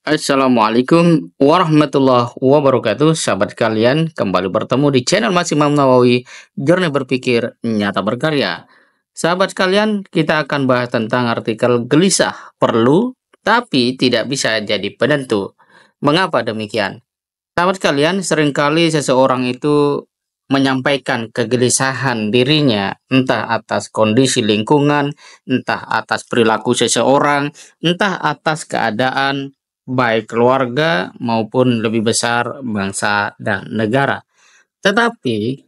Assalamualaikum warahmatullahi wabarakatuh. Sahabat kalian, kembali bertemu di channel Mas Imam Nawawi, Journey Berpikir Nyata Berkarya. Sahabat kalian, kita akan bahas tentang artikel gelisah perlu tapi tidak bisa jadi penentu. Mengapa demikian? Sahabat kalian, seringkali seseorang itu menyampaikan kegelisahan dirinya, entah atas kondisi lingkungan, entah atas perilaku seseorang, entah atas keadaan baik keluarga maupun lebih besar bangsa dan negara. Tetapi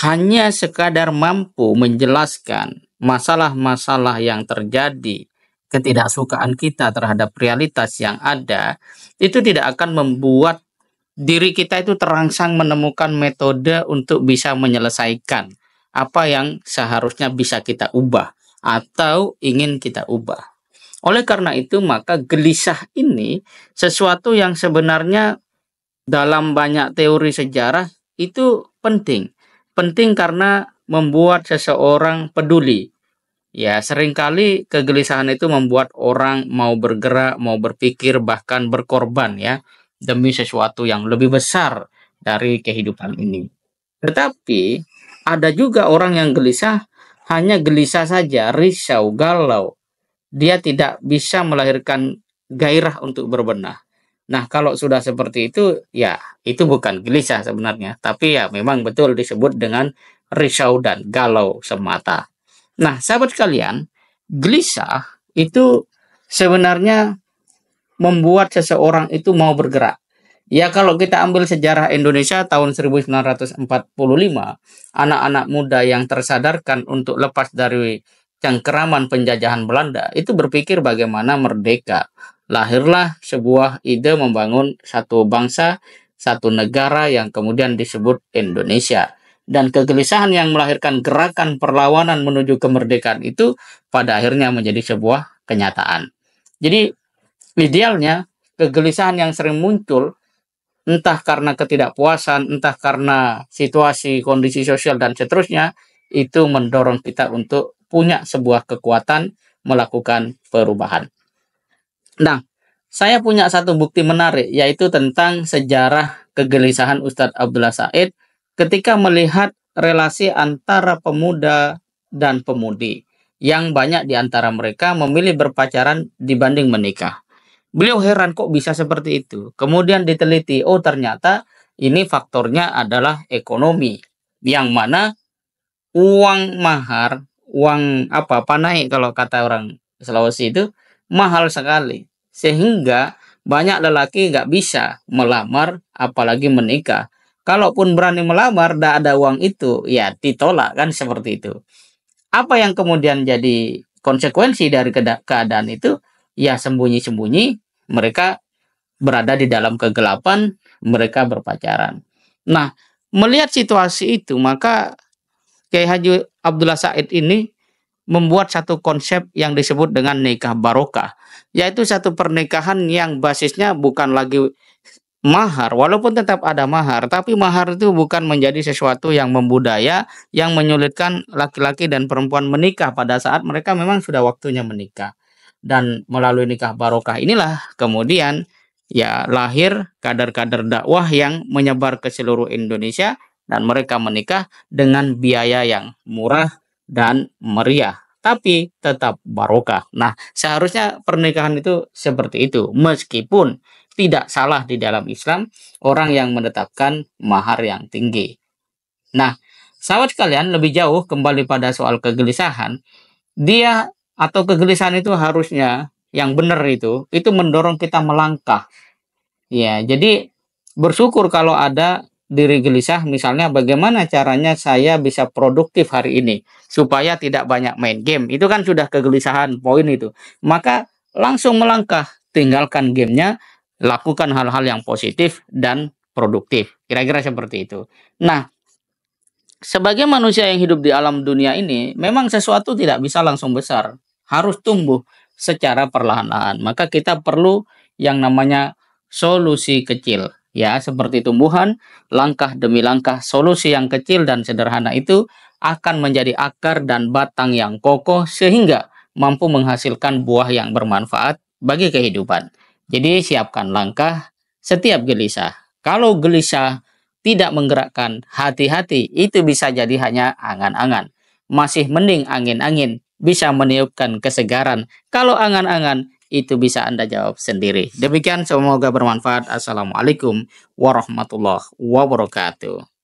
hanya sekadar mampu menjelaskan masalah-masalah yang terjadi, ketidaksukaan kita terhadap realitas yang ada, itu tidak akan membuat diri kita itu terangsang menemukan metode untuk bisa menyelesaikan apa yang seharusnya bisa kita ubah atau ingin kita ubah. Oleh karena itu, maka gelisah ini sesuatu yang sebenarnya dalam banyak teori sejarah itu penting. Penting karena membuat seseorang peduli. Ya, seringkali kegelisahan itu membuat orang mau bergerak, mau berpikir, bahkan berkorban ya, demi sesuatu yang lebih besar dari kehidupan ini. Tetapi ada juga orang yang gelisah, hanya gelisah saja, risau, galau. Dia tidak bisa melahirkan gairah untuk berbenah. Nah, kalau sudah seperti itu, ya itu bukan gelisah sebenarnya, tapi ya memang betul disebut dengan risau dan galau semata. Nah, sahabat sekalian, gelisah itu sebenarnya membuat seseorang itu mau bergerak. Ya, kalau kita ambil sejarah Indonesia tahun 1945, anak-anak muda yang tersadarkan untuk lepas dari cengkeraman penjajahan Belanda itu berpikir bagaimana merdeka. Lahirlah sebuah ide membangun satu bangsa, satu negara yang kemudian disebut Indonesia. Dan kegelisahan yang melahirkan gerakan perlawanan menuju kemerdekaan itu pada akhirnya menjadi sebuah kenyataan. Jadi idealnya kegelisahan yang sering muncul entah karena ketidakpuasan, entah karena situasi, kondisi sosial dan seterusnya, itu mendorong kita untuk punya sebuah kekuatan melakukan perubahan. Nah, saya punya satu bukti menarik, yaitu tentang sejarah kegelisahan Ustadz Abdullah Said ketika melihat relasi antara pemuda dan pemudi, yang banyak di antara mereka memilih berpacaran dibanding menikah. Beliau heran kok bisa seperti itu. Kemudian diteliti, oh ternyata ini faktornya adalah ekonomi, yang mana uang mahar, uang apa panai kalau kata orang Sulawesi itu mahal sekali. Sehingga banyak lelaki nggak bisa melamar apalagi menikah. Kalaupun berani melamar, tidak ada uang itu, ya ditolak kan seperti itu. Apa yang kemudian jadi konsekuensi dari keadaan itu? Ya sembunyi-sembunyi mereka berada di dalam kegelapan, mereka berpacaran. Nah, melihat situasi itu, maka Kiai Haji Abdullah Said ini membuat satu konsep yang disebut dengan nikah barokah, yaitu satu pernikahan yang basisnya bukan lagi mahar, walaupun tetap ada mahar, tapi mahar itu bukan menjadi sesuatu yang membudaya, yang menyulitkan laki-laki dan perempuan menikah pada saat mereka memang sudah waktunya menikah. Dan melalui nikah barokah inilah kemudian ya lahir kader-kader dakwah yang menyebar ke seluruh Indonesia dan mereka menikah dengan biaya yang murah dan meriah, tapi tetap barokah. Nah, seharusnya pernikahan itu seperti itu, meskipun tidak salah di dalam Islam orang yang menetapkan mahar yang tinggi. Nah, sahabat sekalian, lebih jauh kembali pada soal kegelisahan, dia atau kegelisahan itu harusnya yang benar itu mendorong kita melangkah. Ya, jadi bersyukur kalau ada diri gelisah, misalnya bagaimana caranya saya bisa produktif hari ini supaya tidak banyak main game. Itu kan sudah kegelisahan poin itu. Maka langsung melangkah, tinggalkan gamenya, lakukan hal-hal yang positif dan produktif. Kira-kira seperti itu. Nah, sebagai manusia yang hidup di alam dunia ini, memang sesuatu tidak bisa langsung besar, harus tumbuh secara perlahan-lahan. Maka kita perlu yang namanya solusi kecil. Ya, seperti tumbuhan, langkah demi langkah, solusi yang kecil dan sederhana itu akan menjadi akar dan batang yang kokoh sehingga mampu menghasilkan buah yang bermanfaat bagi kehidupan. Jadi siapkan langkah setiap gelisah. Kalau gelisah tidak menggerakkan, hati-hati, itu bisa jadi hanya angan-angan. Masih mending angin-angin, bisa meniupkan kesegaran. Kalau angan-angan, itu bisa Anda jawab sendiri. Demikian, semoga bermanfaat. Assalamualaikum warahmatullahi wabarakatuh.